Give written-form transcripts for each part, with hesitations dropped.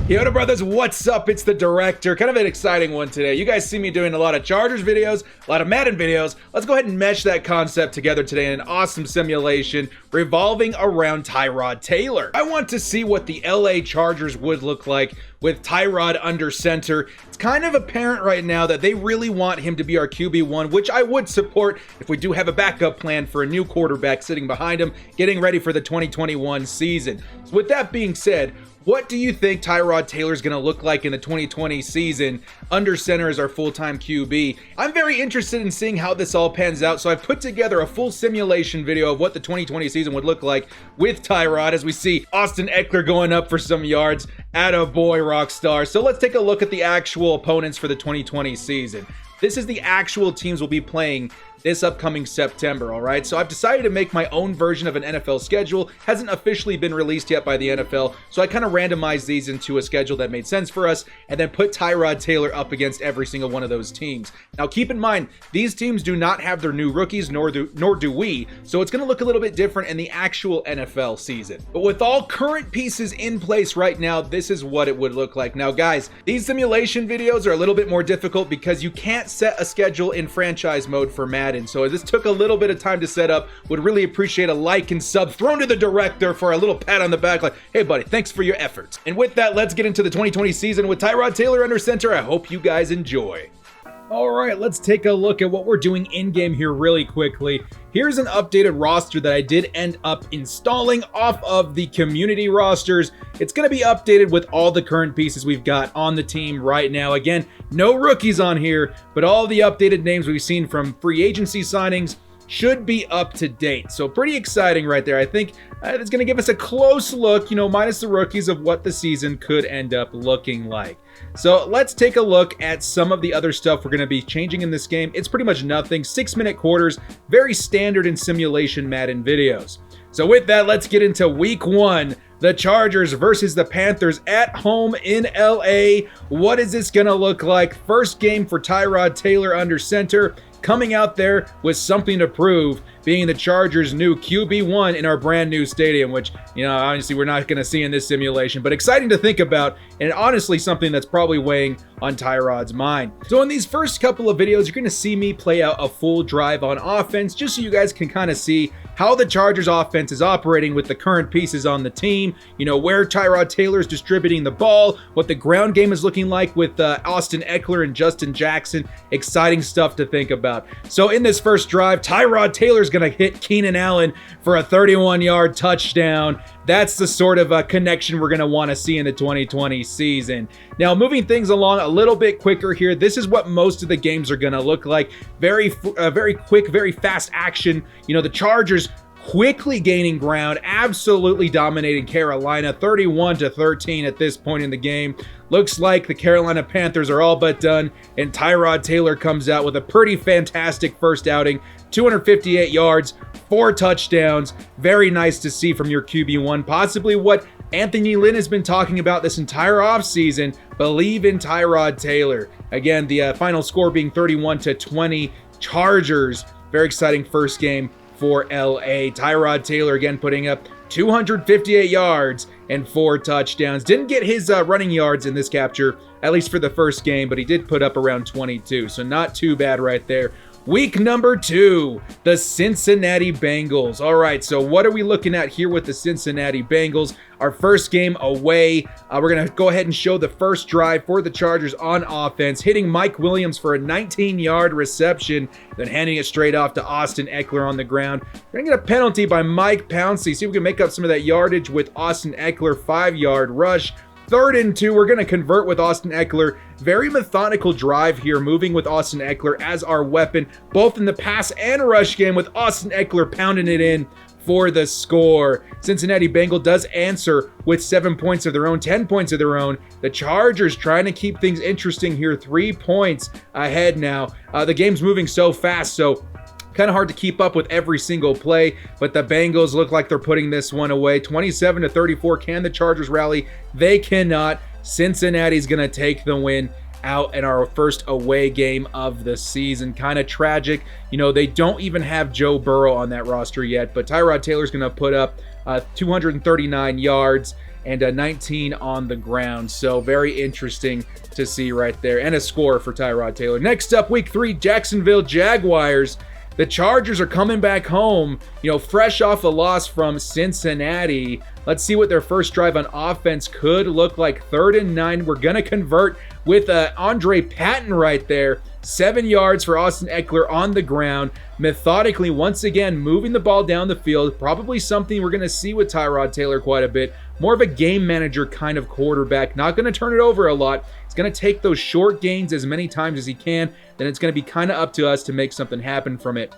Yo, brothers, what's up? It's the director. Kind of an exciting one today. You guys see me doing a lot of Chargers videos, a lot of Madden videos. Let's go ahead and mesh that concept together today in an awesome simulation revolving around Tyrod Taylor. I want to see what the LA Chargers would look like with Tyrod under center. It's kind of apparent right now that they really want him to be our QB1, which I would support if we do have a backup plan for a new quarterback sitting behind him, getting ready for the 2021 season. So with that being said, what do you think Tyrod Taylor is going to look like in the 2020 season under center as our full-time QB? I'm very interested in seeing how this all pans out, so I've put together a full simulation video of what the 2020 season would look like with Tyrod as we see Austin Ekeler going up for some yards. Attaboy, Rockstar. So let's take a look at the actual opponents for the 2020 season. This is the actual teams we'll be playing this upcoming September, all right? So I've decided to make my own version of an NFL schedule. Hasn't officially been released yet by the NFL, so I kind of randomized these into a schedule that made sense for us and then put Tyrod Taylor up against every single one of those teams. Now, keep in mind, these teams do not have their new rookies, nor do we, so it's going to look a little bit different in the actual NFL season. But with all current pieces in place right now, this is what it would look like. Now, guys, these simulation videos are a little bit more difficult because you can't set a schedule in franchise mode for Madden. So this took a little bit of time to set up. Would really appreciate a like and sub thrown to the director for a little pat on the back like, hey buddy, thanks for your efforts. And with that, let's get into the 2020 season with Tyrod Taylor under center. I hope you guys enjoy. All right, let's take a look at what we're doing in-game here really quickly. Here's an updated roster that I did end up installing off of the community rosters. It's going to be updated with all the current pieces we've got on the team right now. Again, no rookies on here, but all the updated names we've seen from free agency signings should be up to date. So pretty exciting right there. I think it's going to give us a close look, minus the rookies, of what the season could end up looking like. So let's take a look at some of the other stuff we're going to be changing in this game. It's pretty much nothing. 6-minute quarters, very standard in simulation Madden videos. So with that, let's get into week 1. The Chargers versus the Panthers at home in LA. What is this going to look like? First game for Tyrod Taylor under center, coming out there with something to prove, being the Chargers' new QB1 in our brand new stadium, which, obviously we're not going to see in this simulation, but exciting to think about, and honestly something that's probably weighing on Tyrod's mind. So in these first couple of videos, you're going to see me play out a full drive on offense, just so you guys can kind of see how the Chargers offense is operating with the current pieces on the team, where Tyrod Taylor's distributing the ball, what the ground game is looking like with Austin Ekeler and Justin Jackson. Exciting stuff to think about. So in this first drive, Tyrod Taylor's going to hit Keenan Allen for a 31-yard touchdown. That's the sort of connection we're going to want to see in the 2020 season. Now, moving things along a little bit quicker here, this is what most of the games are going to look like. Very quick, very fast action. The Chargers quickly gaining ground, absolutely dominating Carolina, 31-13 at this point in the game. Looks like the Carolina Panthers are all but done, and Tyrod Taylor comes out with a pretty fantastic first outing, 258 yards, 4 touchdowns. Very nice to see from your QB1. Possibly what Anthony Lynn has been talking about this entire offseason. Believe in Tyrod Taylor. Again, the final score being 31-20 Chargers. Very exciting first game for LA. Tyrod Taylor again putting up 258 yards and 4 touchdowns. Didn't get his running yards in this capture, at least for the first game, but he did put up around 22, so not too bad right there. Week number 2, the Cincinnati Bengals. All right, so what are we looking at here with the Cincinnati Bengals? Our first game away. We're going to go ahead and show the first drive for the Chargers on offense, hitting Mike Williams for a 19-yard reception, then handing it straight off to Austin Ekeler on the ground. We're going to get a penalty by Mike Pouncey. See if we can make up some of that yardage with Austin Ekeler, 5-yard rush. 3rd and 2, we're going to convert with Austin Ekeler. Very methodical drive here, moving with Austin Ekeler as our weapon, both in the pass and rush game, with Austin Ekeler pounding it in for the score. Cincinnati Bengal does answer with 7 points of their own, 10 points of their own. The Chargers trying to keep things interesting here, 3 points ahead now. The game's moving so fast, so kind of hard to keep up with every single play, but the Bengals look like they're putting this one away. 27-34. Can the Chargers rally? They cannot. Cincinnati's going to take the win out in our first away game of the season. Kind of tragic. They don't even have Joe Burrow on that roster yet, but Tyrod Taylor's going to put up 239 yards and 19 on the ground. So very interesting to see right there. And a score for Tyrod Taylor. Next up, week 3, Jacksonville Jaguars. The Chargers are coming back home, fresh off a loss from Cincinnati. Let's see what their first drive on offense could look like. 3rd and 9. We're going to convert with Andre Patton right there. 7 yards for Austin Eckler on the ground. Methodically, once again, moving the ball down the field. Probably something we're going to see with Tyrod Taylor quite a bit. More of a game manager kind of quarterback. Not going to turn it over a lot. He's going to take those short gains as many times as he can. Then it's going to be kind of up to us to make something happen from it.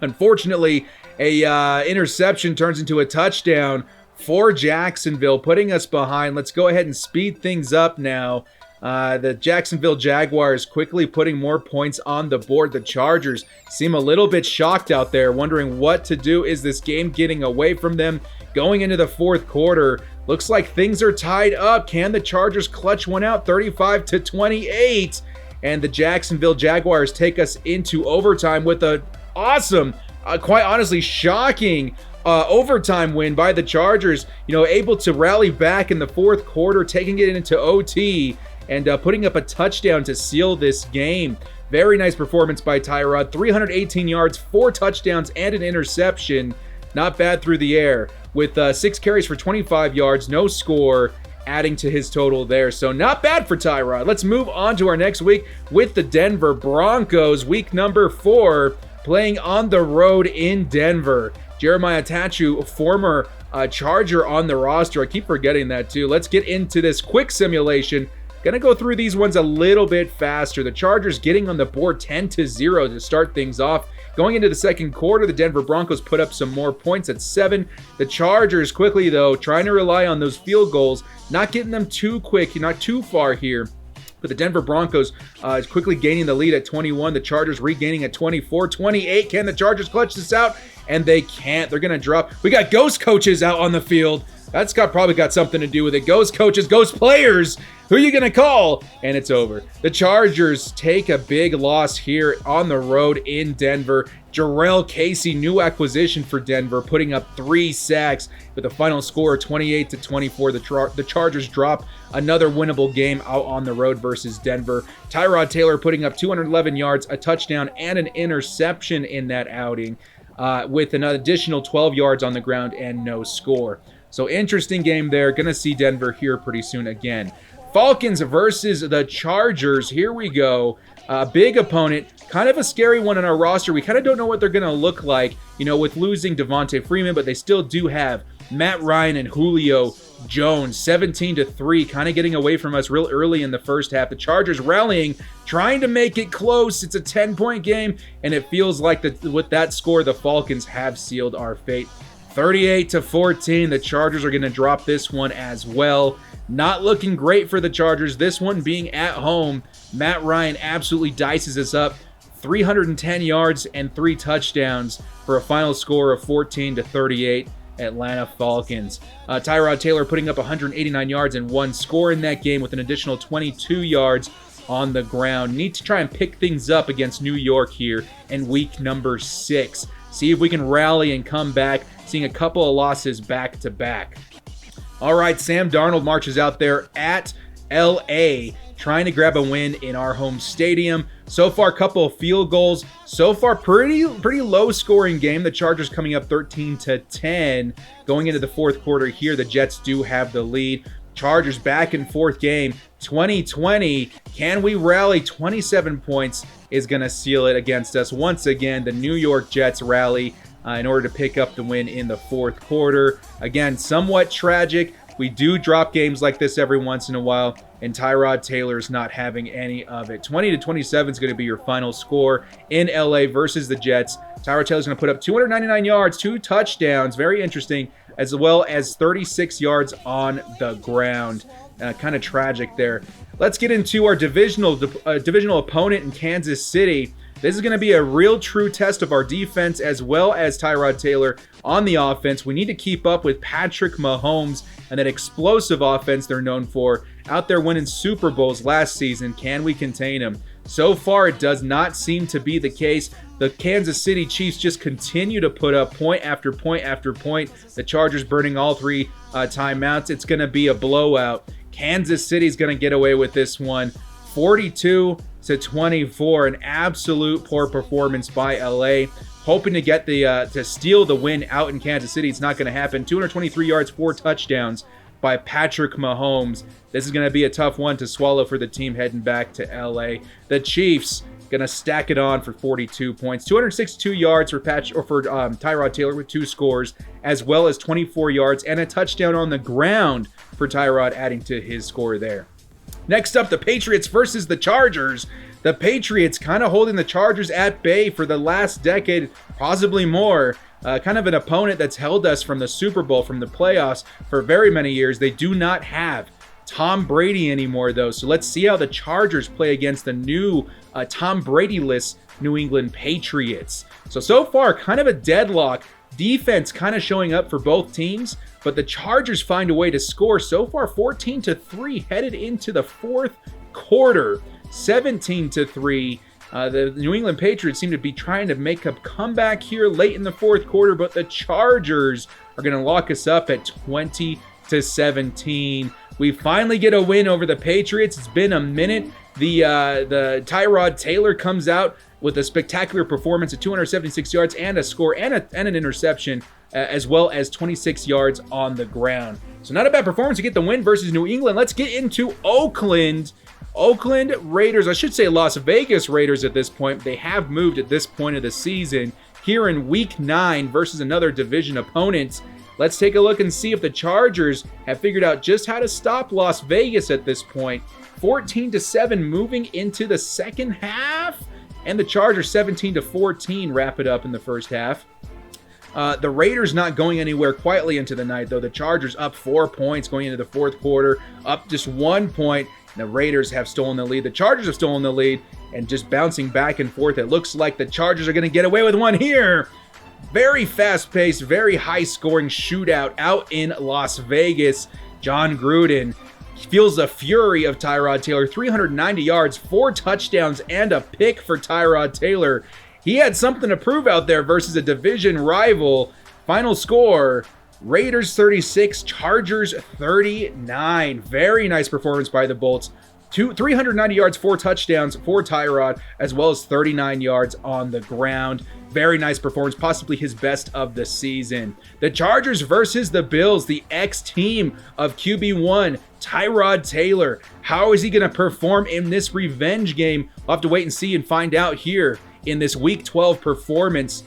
Unfortunately, a interception turns into a touchdown for Jacksonville, putting us behind. Let's go ahead and speed things up now. The Jacksonville Jaguars quickly putting more points on the board. The Chargers seem a little bit shocked out there, wondering what to do. Is this game getting away from them? Going into the 4th quarter, looks like things are tied up. Can the Chargers clutch one out? 35-28. And the Jacksonville Jaguars take us into overtime with a awesome, quite honestly shocking overtime win by the Chargers. Able to rally back in the 4th quarter, taking it into OT and putting up a touchdown to seal this game. Very nice performance by Tyrod. 318 yards, 4 touchdowns, and an interception. Not bad through the air with 6 carries for 25 yards, no score, adding to his total there. So not bad for Tyrod. Let's move on to our next week with the Denver Broncos. Week number 4, playing on the road in Denver. Jeremiah Tachu, former Charger on the roster. I keep forgetting that too. Let's get into this quick simulation. Gonna go through these ones a little bit faster. The Chargers getting on the board 10-0 to start things off. Going into the 2nd quarter, the Denver Broncos put up some more points at 7. The Chargers quickly, though, trying to rely on those field goals, not getting them too quick, not too far here. But the Denver Broncos is quickly gaining the lead at 21. The Chargers regaining at 24. 28. Can the Chargers clutch this out? And they can't. They're going to drop. We got ghost coaches out on the field. That's probably got something to do with it. Ghost coaches, ghost players. Who are you going to call? And it's over. The Chargers take a big loss here on the road in Denver. Jarrell Casey, new acquisition for Denver, putting up 3 sacks with a final score of 28-24. The Chargers drop another winnable game out on the road versus Denver. Tyrod Taylor putting up 211 yards, a touchdown, and an interception in that outing, with an additional 12 yards on the ground and no score. So interesting game there. Going to see Denver here pretty soon again. Falcons versus the Chargers. Here we go. Big opponent. Kind of a scary one on our roster. We kind of don't know what they're going to look like, with losing Devontae Freeman, but they still do have Matt Ryan and Julio Jones. 17-3, kind of getting away from us real early in the first half. The Chargers rallying, trying to make it close. It's a 10-point game, and it feels like with that score, the Falcons have sealed our fate. 38-14, the Chargers are going to drop this one as well. Not looking great for the Chargers. This one being at home. Matt Ryan absolutely dices us up. 310 yards and 3 touchdowns for a final score of 14-38. Atlanta Falcons. Tyrod Taylor putting up 189 yards and 1 score in that game with an additional 22 yards on the ground. Need to try and pick things up against New York here in week number 6. See if we can rally and come back, seeing a couple of losses back to back. All right, Sam Darnold marches out there at LA, trying to grab a win in our home stadium. So far, a couple of field goals. So far, pretty low scoring game. The Chargers coming up 13-10. Going into the 4th quarter here, the Jets do have the lead. Chargers back in 4th game. 2020. Can we rally? 27 points is going to seal it against us. Once again, the New York Jets rally in order to pick up the win in the 4th quarter. Again, somewhat tragic. We do drop games like this every once in a while, and Tyrod Taylor's not having any of it. 20-27 is going to be your final score in LA versus the Jets. Tyrod Taylor's going to put up 299 yards, 2 touchdowns, very interesting, as well as 36 yards on the ground. Kind of tragic there. Let's get into our divisional opponent in Kansas City. This is going to be a real true test of our defense as well as Tyrod Taylor on the offense. We need to keep up with Patrick Mahomes and that explosive offense they're known for. Out there winning Super Bowls last season. Can we contain him? So far, it does not seem to be the case. The Kansas City Chiefs just continue to put up point after point after point. The Chargers burning all 3 timeouts. It's going to be a blowout. Kansas City's going to get away with this one. 42-24, an absolute poor performance by LA. Hoping to get to steal the win out in Kansas City. It's not going to happen. 223 yards, 4 touchdowns by Patrick Mahomes. This is going to be a tough one to swallow for the team heading back to LA. The Chiefs going to stack it on for 42 points. 262 yards for Tyrod Taylor with 2 scores, as well as 24 yards and a touchdown on the ground for Tyrod, adding to his score there. Next up, the Patriots versus the Chargers. The Patriots kind of holding the Chargers at bay for the last decade, possibly more. Kind of an opponent that's held us from the Super Bowl, from the playoffs for very many years. They do not have Tom Brady anymore, though. So let's see how the Chargers play against the new Tom Brady-less New England Patriots. So far, kind of a deadlock. Defense kind of showing up for both teams, but the Chargers find a way to score. So far, 14-3 headed into the 4th quarter. 17-3. The New England Patriots seem to be trying to make a comeback here late in the 4th quarter, but the Chargers are going to lock us up at 20-17. We finally get a win over the Patriots. It's been a minute. The Tyrod Taylor comes out with a spectacular performance at 276 yards and a score and an interception, as well as 26 yards on the ground. So not a bad performance to get the win versus New England. Let's get into Oakland. Oakland Raiders, I should say Las Vegas Raiders at this point. They have moved at this point of the season here in Week 9 versus another division opponent. Let's take a look and see if the Chargers have figured out just how to stop Las Vegas at this point. 14-7 moving into the second half, and the Chargers 17-14 wrap it up in the first half. The Raiders not going anywhere quietly into the night, though. The Chargers up 4 points going into the 4th quarter, up just 1 point. The Raiders have stolen the lead. The Chargers have stolen the lead and just bouncing back and forth. It looks like the Chargers are going to get away with one here. Very fast-paced, very high-scoring shootout out in Las Vegas. John Gruden feels the fury of Tyrod Taylor. 390 yards, 4 touchdowns, and a pick for Tyrod Taylor. He had something to prove out there versus a division rival. Final score, Raiders 36, Chargers 39. Very nice performance by the Bolts. 390 yards, 4 touchdowns for Tyrod, as well as 39 yards on the ground. Very nice performance, possibly his best of the season. The Chargers versus the Bills, the ex-team of QB1, Tyrod Taylor. How is he going to perform in this revenge game? We'll have to wait and see and find out here in this Week 12 performance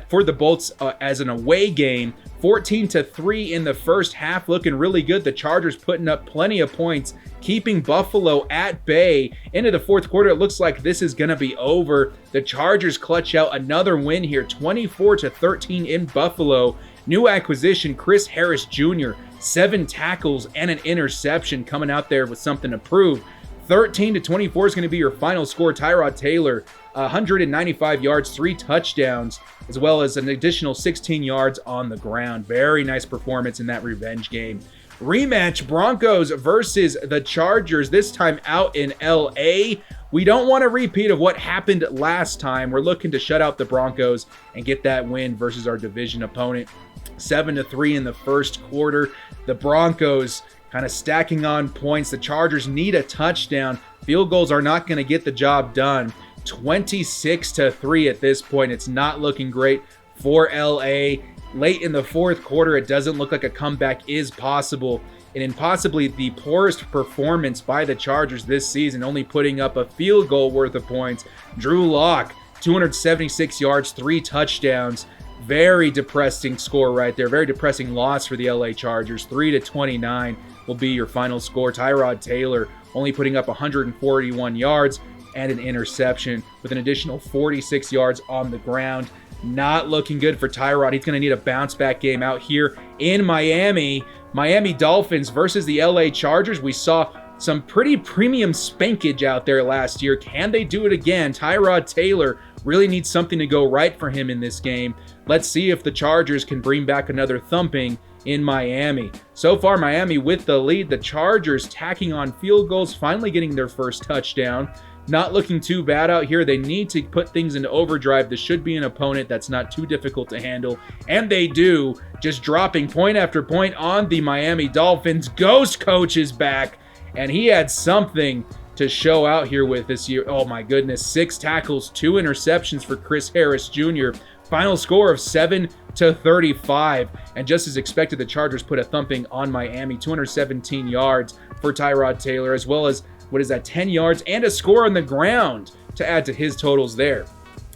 for the Bolts as an away game. 14-3 in the first half, looking really good. The Chargers putting up plenty of points, keeping Buffalo at bay. Into the 4th quarter, it looks like this is going to be over. The Chargers clutch out another win here, 24-13 in Buffalo. New acquisition, Chris Harris Jr., 7 tackles and an interception, coming out there with something to prove. 13-24 is going to be your final score. Tyrod Taylor, 195 yards, 3 touchdowns, as well as an additional 16 yards on the ground. Very nice performance in that revenge game. Rematch, Broncos versus the Chargers, this time out in LA. We don't want a repeat of what happened last time. We're looking to shut out the Broncos and get that win versus our division opponent. 7-3 in the first quarter. The Broncos kind of stacking on points. The Chargers need a touchdown. Field goals are not going to get the job done. 26-3 at this point. It's not looking great for LA. Late in the 4th quarter, it doesn't look like a comeback is possible. And in possibly the poorest performance by the Chargers this season, only putting up a field goal worth of points. Drew Lock, 276 yards, 3 touchdowns. Very depressing score right there. Very depressing loss for the LA Chargers. 3-29 will be your final score. Tyrod Taylor only putting up 141 yards and an interception with an additional 46 yards on the ground. Not looking good for Tyrod. He's going to need a bounce-back game out here in Miami. Miami Dolphins versus the LA Chargers. We saw some pretty premium spankage out there last year. Can they do it again? Tyrod Taylor really needs something to go right for him in this game. Let's see if the Chargers can bring back another thumping in Miami. So far, Miami with the lead. The Chargers tacking on field goals, finally getting their first touchdown. not looking too bad out here. They need to put things into overdrive. This should be an opponent that's not too difficult to handle, and they do, just dropping point after point on the Miami Dolphins. Ghost Coach is back, and he had something to show out here with this year. Oh my goodness, 6 tackles, 2 interceptions for Chris Harris Jr. Final score of 7-35, and just as expected, the Chargers put a thumping on Miami. 217 yards for Tyrod Taylor, as well as, 10 yards and a score on the ground to add to his totals there.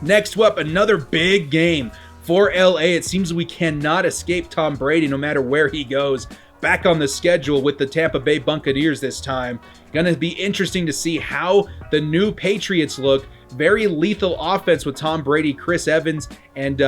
Next up, another big game for LA. It seems we cannot escape Tom Brady no matter where he goes. Back on the schedule with the Tampa Bay Buccaneers this time. Going to be interesting to see how the new Patriots look. Very lethal offense with Tom Brady, Chris Evans, and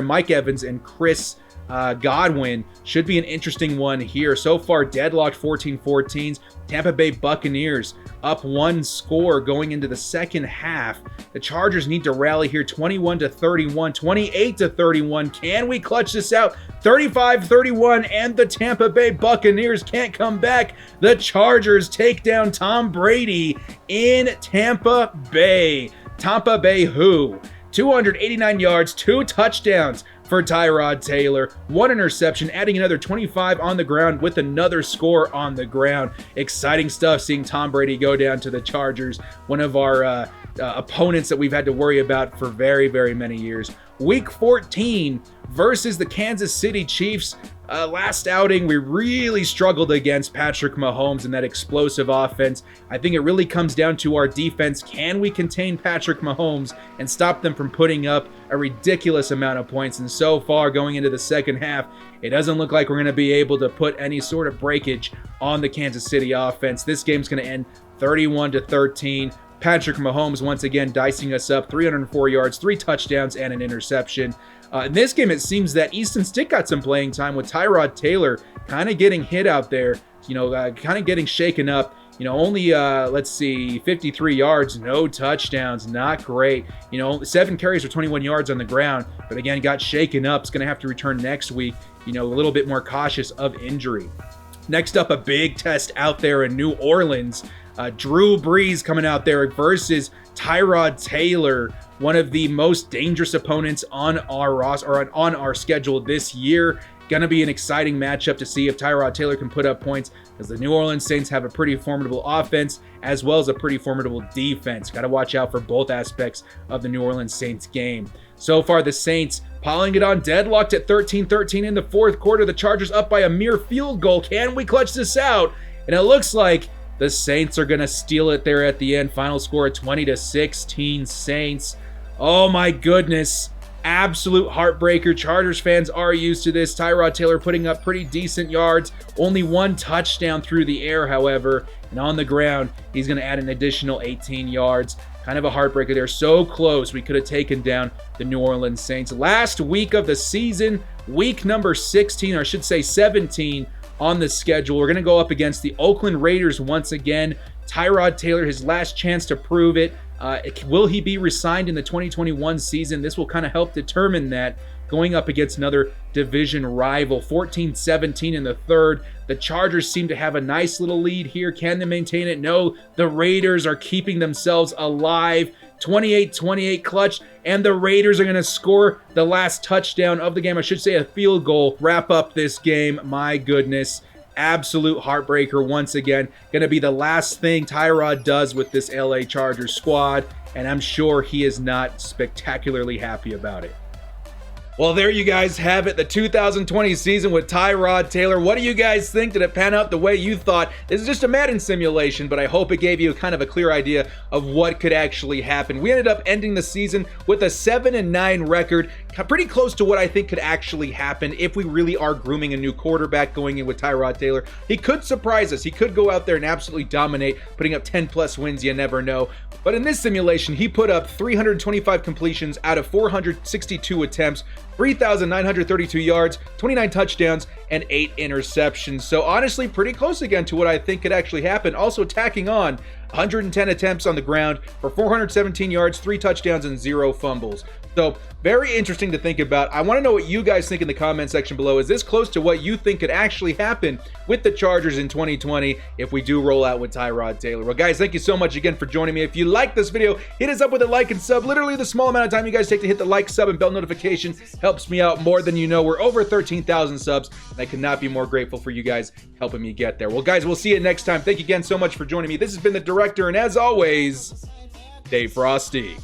Mike Evans and Chris Godwin. Should be an interesting one here. So far, deadlocked 14-14. Tampa Bay Buccaneers up 1 score going into the second half. The Chargers need to rally here. 21-31, 28-31. Can we clutch this out? 35-31, and the Tampa Bay Buccaneers can't come back. The Chargers take down Tom Brady in Tampa Bay. Tampa Bay who? 289 yards, 2 touchdowns for Tyrod Taylor, 1 interception, adding another 25 on the ground with another score on the ground. Exciting stuff seeing Tom Brady go down to the Chargers, one of our opponents that we've had to worry about for very, very many years. Week 14 versus the Kansas City Chiefs. Last outing, we really struggled against Patrick Mahomes and that explosive offense. I think it really comes down to our defense. Can we contain Patrick Mahomes and stop them from putting up a ridiculous amount of points? And so far, going into the second half, it doesn't look like we're going to be able to put any sort of breakage on the Kansas City offense. This game's going to end 31-13. Patrick Mahomes once again dicing us up, 304 yards, 3 touchdowns, and an interception. In this game, it seems that Easton Stick got some playing time with Tyrod Taylor kind of getting hit out there, kind of getting shaken up. Only, 53 yards, no touchdowns, not great. 7 carries for 21 yards on the ground, but again, got shaken up. It's going to have to return next week, a little bit more cautious of injury. Next up, a big test out there in New Orleans. Drew Brees coming out there versus Tyrod Taylor, one of the most dangerous opponents on our roster or on our schedule this year. Gonna be an exciting matchup to see if Tyrod Taylor can put up points, because the New Orleans Saints have a pretty formidable offense as well as a pretty formidable defense. Got to watch out for both aspects of the New Orleans Saints game. So far, the Saints piling it on, deadlocked at 13-13 in the fourth quarter. The Chargers up by a mere field goal. Can we clutch this out? And it looks like the Saints are going to steal it there at the end. Final score at 20-16 Saints. Oh my goodness. Absolute heartbreaker. Chargers fans are used to this. Tyrod Taylor putting up pretty decent yards. Only 1 touchdown through the air, however. And on the ground, he's going to add an additional 18 yards. Kind of a heartbreaker there. So close. We could have taken down the New Orleans Saints. Last week of the season, week number 16, or I should say 17, on the schedule. We're going to go up against the Oakland Raiders once again. Tyrod Taylor, his last chance to prove it. Will he be re-signed in the 2021 season? This will kind of help determine that. Going up against another division rival. 14-17 in the third. The Chargers seem to have a nice little lead here. Can they maintain it? No. The Raiders are keeping themselves alive. 28-28 clutch, and the Raiders are going to score the last touchdown of the game. I should say a field goal. Wrap up this game. My goodness. Absolute heartbreaker once again. Going to be the last thing Tyrod does with this LA Chargers squad, and I'm sure he is not spectacularly happy about it. Well, there you guys have it, the 2020 season with Tyrod Taylor. What do you guys think? Did it pan out the way you thought? This is just a Madden simulation, but I hope it gave you kind of a clear idea of what could actually happen. We ended up ending the season with a 7-9 record, pretty close to what I think could actually happen if we really are grooming a new quarterback going in with Tyrod Taylor. He could surprise us. He could go out there and absolutely dominate, putting up 10+ wins. You never know. But in this simulation, he put up 325 completions out of 462 attempts, 3,932 yards, 29 touchdowns, and 8 interceptions. So honestly, pretty close again to what I think could actually happen. Also tacking on 110 attempts on the ground for 417 yards, 3 touchdowns, and 0 fumbles. So very interesting to think about. I want to know what you guys think in the comment section below. Is this close to what you think could actually happen with the Chargers in 2020 if we do roll out with Tyrod Taylor? Well, guys, thank you so much again for joining me. If you like this video, hit us up with a like and sub. Literally the small amount of time you guys take to hit the like, sub, and bell notification helps me out more than you know. We're over 13,000 subs, and I could not be more grateful for you guys helping me get there. Well, guys, we'll see you next time. Thank you again so much for joining me. This has been the Director, and as always, stay frosty.